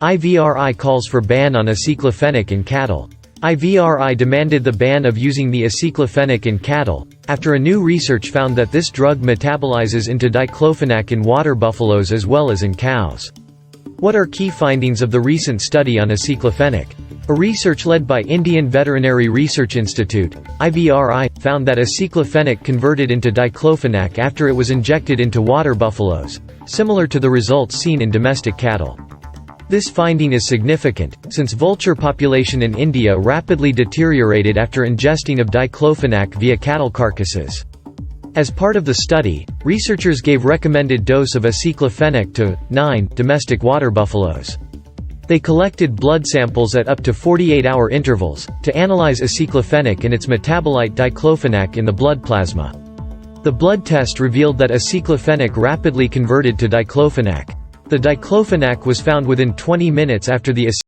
IVRI calls for ban on aceclofenac in cattle. IVRI demanded the ban of using the aceclofenac in cattle, after a new research found that this drug metabolizes into diclofenac in water buffaloes as well as in cows. What are key findings of the recent study on aceclofenac? A research led by Indian Veterinary Research Institute, IVRI, found that aceclofenac converted into diclofenac after it was injected into water buffaloes, similar to the results seen in domestic cattle. This finding is significant, since vulture population in India rapidly deteriorated after ingesting of diclofenac via cattle carcasses. As part of the study, researchers gave recommended dose of aceclofenac to 9 domestic water buffaloes. They collected blood samples at up to 48-hour intervals, to analyze aceclofenac and its metabolite diclofenac in the blood plasma. The blood test revealed that aceclofenac rapidly converted to diclofenac. The diclofenac was found within 20 minutes after the